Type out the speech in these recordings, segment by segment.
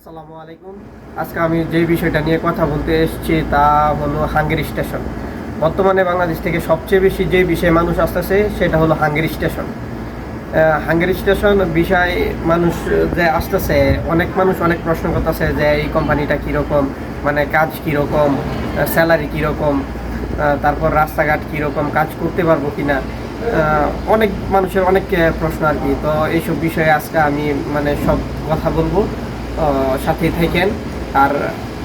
আসসালামু আলাইকুম। আজকে আমি যে বিষয়টা নিয়ে কথা বলতে এসেছি তা হলো হাঙ্গেরি স্টেশন। বর্তমানে বাংলাদেশ থেকে সবচেয়ে বেশি যে বিষয়ে মানুষ আসতেছে সেটা হলো হাঙ্গেরি স্টেশন। হাঙ্গেরি স্টেশন বিষয় মানুষ যে আসতেছে, অনেক মানুষ অনেক প্রশ্ন করতেছে যে এই কোম্পানিটা কীরকম, মানে কাজ কীরকম, স্যালারি কীরকম, তারপর রাস্তাঘাট কীরকম, কাজ করতে পারবো কি না, অনেক মানুষের অনেক প্রশ্ন আর কি। তো এইসব বিষয়ে আজকে আমি মানে সব কথা বলবো, সাথেই থাকেন। আর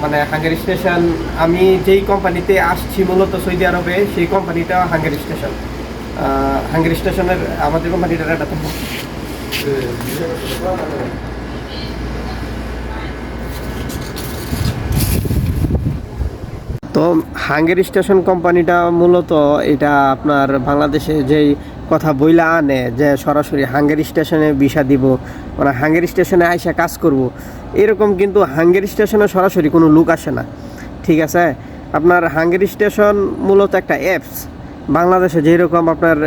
মানে হাঙ্গেরি স্টেশন, আমি যেই কোম্পানিতে আসছি মূলত সৌদি আরবে, সেই কোম্পানিটা হাঙ্গেরি স্টেশন। হাঙ্গেরি স্টেশনের আমাদের কোম্পানিটার একটা তো হাঙ্গেরি স্টেশন কোম্পানিটা মূলত এটা আপনার বাংলাদেশে যেই কথা বইলা আনে যে সরাসরি হাঙ্গেরি স্টেশনে ভিসা দিব, মানে হাঙ্গেরি স্টেশনে আইসা কাজ করব, এরকম কিন্তু হাঙ্গেরি স্টেশনে সরাসরি কোনো লোক আসে না। ঠিক আছে, আপনার হাঙ্গেরি স্টেশন মূলত একটা অ্যাপস। বাংলাদেশে যেরকম আপনার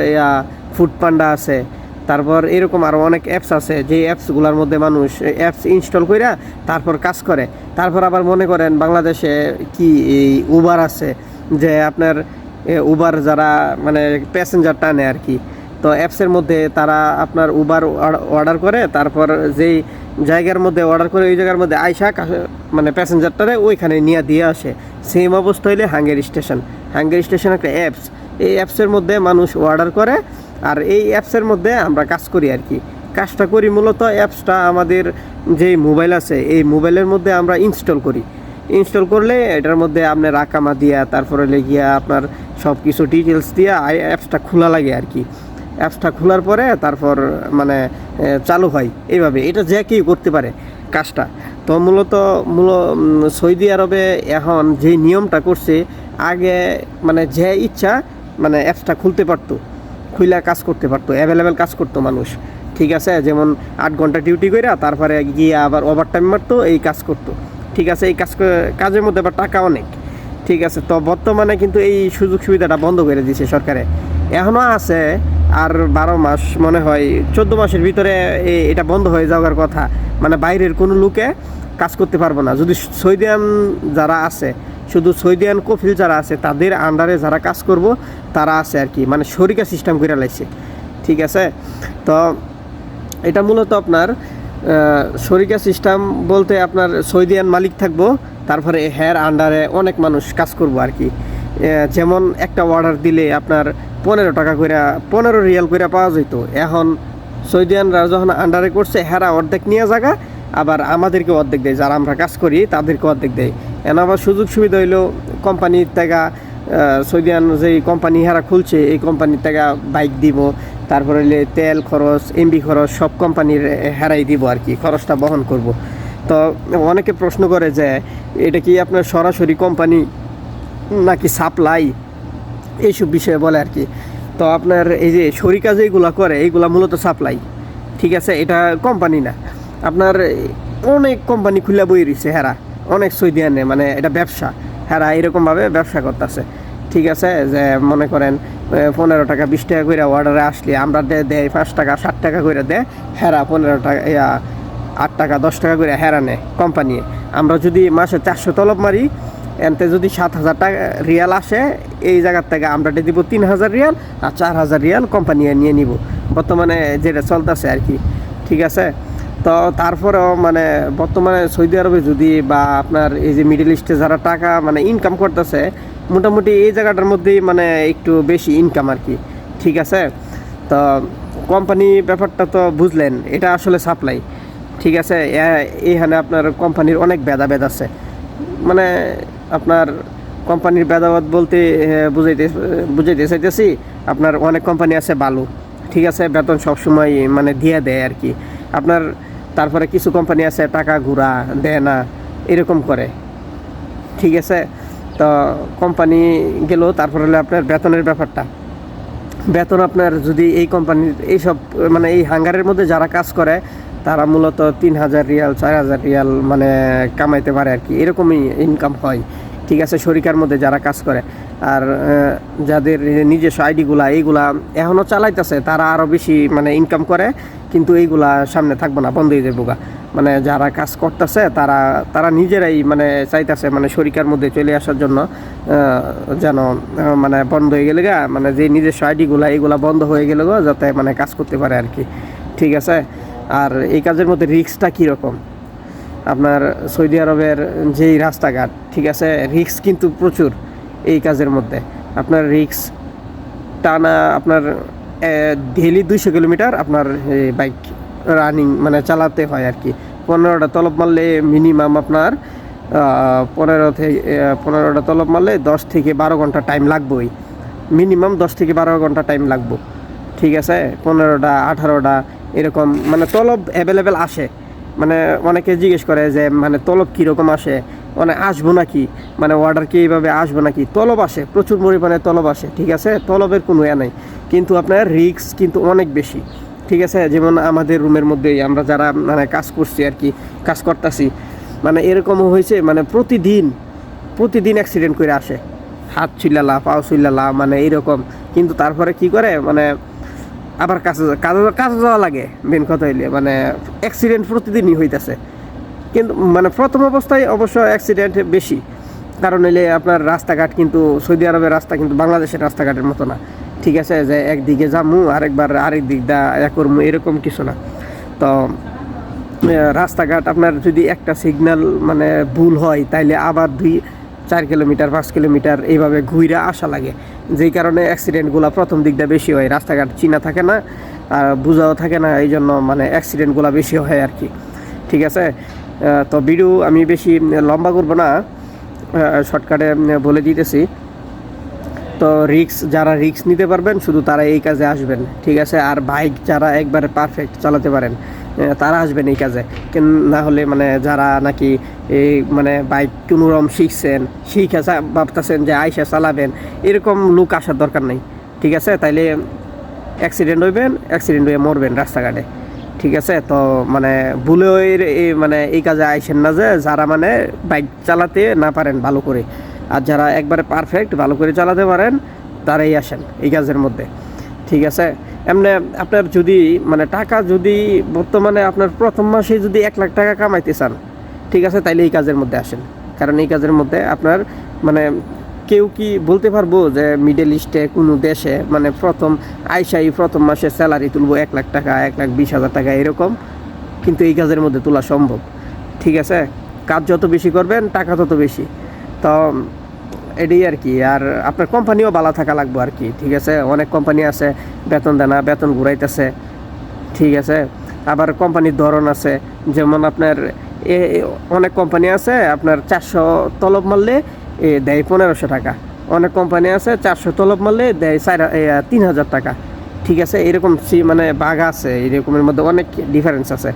ফুড পান্ডা আছে, তারপর এরকম আরও অনেক অ্যাপস আছে, যে অ্যাপসগুলোর মধ্যে মানুষ অ্যাপস ইনস্টল কইরা তারপর কাজ করে। তারপর আবার মনে করেন বাংলাদেশে কি এই উবার আছে, যে আপনার উবার যারা মানে প্যাসেঞ্জার টানে আর কি। তো অ্যাপসের মধ্যে তারা আপনার উবার অর্ডার করে, তারপর যেই জায়গার মধ্যে অর্ডার করে ওই জায়গার মধ্যে আইসা মানে প্যাসেঞ্জারটারে ওইখানে নিয়ে দিয়ে আসে। সেম অবস্থা হইলে হাঙ্গেরি স্টেশন। হাঙ্গেরি স্টেশন একটা অ্যাপস। এই অ্যাপসের মধ্যে মানুষ অর্ডার করে, আর এই অ্যাপসের মধ্যে আমরা কাজ করি আর কি। কাজটা করি মূলত অ্যাপসটা আমাদের যেই মোবাইল আছে এই মোবাইলের মধ্যে আমরা ইনস্টল করি। ইনস্টল করলে এটার মধ্যে আপনার আকামা দিয়া, তারপরে লেগিয়া আপনার সব কিছু ডিটেলস দিয়া অ্যাপসটা খোলা লাগে আর কি। অ্যাপসটা খোলার পরে তারপর মানে চালু হয় এইভাবে। এটা যে কেউ করতে পারে কাজটা। তো মূলত সৌদি আরবে এখন যে নিয়মটা করছে, আগে মানে যে ইচ্ছা মানে অ্যাপসটা খুলতে পারতো, খুইলা কাজ করতে পারতো, অ্যাভেলেবেল কাজ করতো মানুষ। ঠিক আছে, যেমন 8 ঘন্টা ডিউটি করে তারপরে গিয়ে আবার ওভারটাইম মারতো, এই কাজ করতো। ঠিক আছে, এই কাজের মধ্যে আবার টাকা অনেক। ঠিক আছে, তো বর্তমানে কিন্তু এই সুযোগ সুবিধাটা বন্ধ করে দিয়েছে সরকারে। এখনও আছে, আর 12 মাস মনে হয় 14 মাসের ভিতরে এটা বন্ধ হয়ে যাওয়ার কথা। মানে বাইরের কোনো লোকে কাজ করতে পারবো না। যদি সৌদিয়ান যারা আছে, শুধু সৌদিয়ান কফিল যারা আছে তাদের আন্ডারে যারা কাজ করব তারা আছে আর কি, মানে শরিকা সিস্টেম করে লাইছে। ঠিক আছে, তো এটা মূলত আপনার শরিকা সিস্টেম বলতে আপনার সৌদিয়ান মালিক থাকবো, তারপরে হের আন্ডারে অনেক মানুষ কাজ করব আর কি। যেমন একটা অর্ডার দিলে আপনার 15 টাকা করে, 15 রিয়াল করে পাওয়া যেত। এখন সৌদিয়ানরা যখন আন্ডারে করছে, হেরা অর্ধেক নিয়ে জায়গা, আবার আমাদেরকে অর্ধেক দেয়, যারা আমরা কাজ করি তাদেরকে অর্ধেক দেয়। এখন আবার সুযোগ সুবিধা হইলো কোম্পানির থেকে, সৌদিয়ান যেই কোম্পানি হেরা খুলছে এই কোম্পানির থেকে বাইক দিব, তারপরে হলে তেল খরচ, এমবি খরচ সব কোম্পানির হেরাই দিব আর কি, খরচটা বহন করব। তো অনেকে প্রশ্ন করে যে এটা কি আপনার সরাসরি কোম্পানি নাকি সাপ্লাই, এইসব বিষয়ে বলে আর কি। তো আপনার এই যে শরিকা যেগুলো করে এইগুলা মূলত সাপ্লাই। ঠিক আছে, এটা কোম্পানি না। আপনার অনেক কোম্পানি খুলে বই রয়েছে হেরা, অনেক সৌদিয়ানে, মানে এটা ব্যবসা। হেরা এরকমভাবে ব্যবসা করতেছে। ঠিক আছে, যে মনে করেন 15 টাকা 20 টাকা করে অর্ডারে আসলে আমরা দেয় 5 টাকা 7 টাকা করে দেয় হেরা, 15 টাকা 8 টাকা 10 টাকা করে হেরা নেয় কোম্পানি। আমরা যদি মাসে 400 তলব মারি, এনতে যদি 7,000 টাকা রিয়াল আসে, এই জায়গার থেকে আমরা দিব 3,000 রিয়াল, আর 4,000 রিয়াল কোম্পানি নিয়ে নিব, বর্তমানে যেটা চলতেছে আর কি। ঠিক আছে, তো তারপরেও মানে বর্তমানে সৌদি আরবে যদি বা আপনার এই যে মিডল ইস্টে যারা টাকা মানে ইনকাম করতেছে, মোটামুটি এই জায়গাটার মধ্যেই মানে একটু বেশি ইনকাম আর কি। ঠিক আছে, তো কোম্পানি ব্যাপারটা তো বুঝলেন, এটা আসলে সাপ্লাই। ঠিক আছে, এইখানে আপনার কোম্পানির অনেক ভেদাভেদ আছে। মানে আপনার কোম্পানির ভেদাভেদ বলতে বুঝাইতে চাইতেছি, আপনার অনেক কোম্পানি আছে ভালো। ঠিক আছে, বেতন সবসময় মানে দিয়ে দেয় আর কি আপনার। তারপরে কিছু কোম্পানি আছে টাকা ঘুরা দেয় না, এরকম করে। ঠিক আছে, তো কোম্পানি গেল, তারপর হলে আপনার বেতনের ব্যাপারটা। বেতন আপনার যদি এই কোম্পানির এইসব মানে এই হাঙ্গারের মধ্যে যারা কাজ করে তারা মূলত 3,000 রিয়াল 4,000 রিয়াল মানে কামাইতে পারে আর কি, এরকমই ইনকাম হয়। ঠিক আছে, শরিকার মধ্যে যারা কাজ করে। আর যাদের নিজস্ব আইডিগুলা এইগুলা এখনও চালাইতেছে তারা আরও বেশি মানে ইনকাম করে, কিন্তু এইগুলা সামনে থাকবো না, বন্ধ হয়ে যাবো গা। মানে যারা কাজ করতেছে তারা তারা নিজেরাই মানে চাইতেছে মানে শরিকার মধ্যে চলে আসার জন্য, যেন মানে বন্ধ হয়ে গেলে গা, মানে যে নিজস্ব আইডিগুলা এইগুলা বন্ধ হয়ে গেলে গো, যাতে মানে কাজ করতে পারে আর কি। ঠিক আছে। আর এই কাজের মধ্যে রিস্কটা কীরকম, আপনার সৌদি আরবের যেই রাস্তাঘাট, ঠিক আছে, রিস্ক কিন্তু প্রচুর এই কাজের মধ্যে। আপনার রিস্ক টানা আপনার ডেইলি 200 কিলোমিটার আপনার বাইক রানিং মানে চালাতে হয় আর কি। 15টা তলব মারলে মিনিমাম আপনার 15টা তলব মারলে 10 থেকে 12 ঘন্টা টাইম লাগবেই, মিনিমাম 10 থেকে 12 ঘন্টা টাইম লাগবে। ঠিক আছে, 15টা 18টা এরকম মানে তলব অ্যাভেলেবেল আসে। মানে অনেকে জিজ্ঞেস করে যে মানে তলব কীরকম আসে, মানে আসবো নাকি, মানে অর্ডার কি এইভাবে আসবো নাকি। তলব আসে, প্রচুর পরিমাণে তলব আসে। ঠিক আছে, তলবের কোনো ইয়ে নাই, কিন্তু আপনার রিস্ক কিন্তু অনেক বেশি। ঠিক আছে, যেমন আমাদের রুমের মধ্যেই আমরা যারা মানে কাজ করছি আর কি, কাজ করতেছি, মানে এরকমও হয়েছে মানে প্রতিদিন অ্যাক্সিডেন্ট করে আসে, হাত ছুইলালা পাও ছুইলালা মানে এইরকম। কিন্তু তারপরে কি করে মানে আবার কাজে যাওয়া লাগে। মেন কথা হইলে মানে অ্যাক্সিডেন্ট প্রতিদিনই হইতেছে, কিন্তু মানে প্রথম অবস্থায় অবশ্য অ্যাক্সিডেন্ট বেশি, কারণ হইলে আপনার রাস্তাঘাট কিন্তু সৌদি আরবের রাস্তা কিন্তু বাংলাদেশের রাস্তাঘাটের মতো না। ঠিক আছে, যে একদিকে যামু আরেক দিক দা করমু এরকম কিছু না। তো রাস্তাঘাট আপনার যদি একটা সিগন্যাল মানে ভুল হয়, তাইলে আবার 2-4 কিলোমিটার 5 কিলোমিটার এইভাবে ঘুরে আসা লাগে, যেই কারণে অ্যাক্সিডেন্টগুলো প্রথম দিকটা বেশি হয়। রাস্তাঘাট চিনা থাকে না আর বোঝাও থাকে না, এই জন্য মানে অ্যাক্সিডেন্টগুলো বেশি হয় আর কি। ঠিক আছে, তো ভিডিও আমি বেশি লম্বা করব না, শর্টকাটে বলে দিতেছি। তো যারা রিস্ক নিতে পারবেন শুধু তারা এই কাজে আসবেন। ঠিক আছে, আর বাইক যারা একবারে পারফেক্ট চালাতে পারেন তারা আসবেন এই কাজে। না হলে মানে যারা নাকি এই মানে বাইক কোনোরকম শিখে ভাবতেছেন যে আইসা চালাবেন, এরকম লোক আসার দরকার নেই। ঠিক আছে, তাইলে অ্যাক্সিডেন্ট হয়ে মরবেন রাস্তাঘাটে। ঠিক আছে, তো মানে ভুলেও মানে এই কাজে আইসেন না যে যারা মানে বাইক চালাতে না পারেন ভালো করে। আর যারা একবারে পারফেক্ট ভালো করে চালাতে পারেন তারাই আসেন এই কাজের মধ্যে। ঠিক আছে, এমনি আপনার যদি মানে টাকা যদি বর্তমানে আপনার প্রথম মাসে যদি 1 লাখ টাকা কামাইতে চান, ঠিক আছে, তাইলে এই কাজের মধ্যে আসেন। কারণ এই কাজের মধ্যে আপনার মানে কেউ কি বলতে পারবো যে মিডল ইস্টে কোনো দেশে মানে প্রথম মাসে স্যালারি তুলবো 1 লাখ টাকা, 1,20,000 টাকা এরকম, কিন্তু এই কাজের মধ্যে তোলা সম্ভব। ঠিক আছে, কাজ যত বেশি করবেন টাকা তত বেশি। তো এটাই আর কি। আর আপনার কোম্পানিও ভালো থাকা লাগবে আর কি। ঠিক আছে, অনেক কোম্পানি আছে বেতন দেয় না, বেতন ঘুরাইতেছে। ঠিক আছে, আবার কোম্পানির ধরন আছে, যেমন আপনার অনেক কোম্পানি আছে আপনার 400 তলব মারলে দেয় 1500 টাকা, অনেক কোম্পানি আছে 400 তলব মারলে দেয় 3,000 টাকা। ঠিক আছে, এরকম মানে ভাগ আছে, এরকমের মধ্যে অনেক ডিফারেন্স আছে।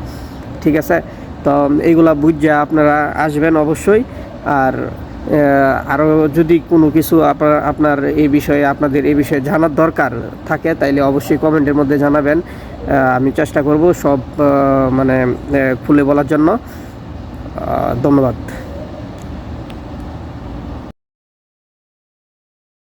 ঠিক আছে, তো এইগুলা বুঝে আপনারা আসবেন অবশ্যই। আর আরও যদি কোনো কিছু আপনাদের এই বিষয়ে জানার দরকার থাকে তাইলে অবশ্যই কমেন্টের মধ্যে জানাবেন। আমি চেষ্টা করব সব মানে খুলে বলার জন্য। ধন্যবাদ।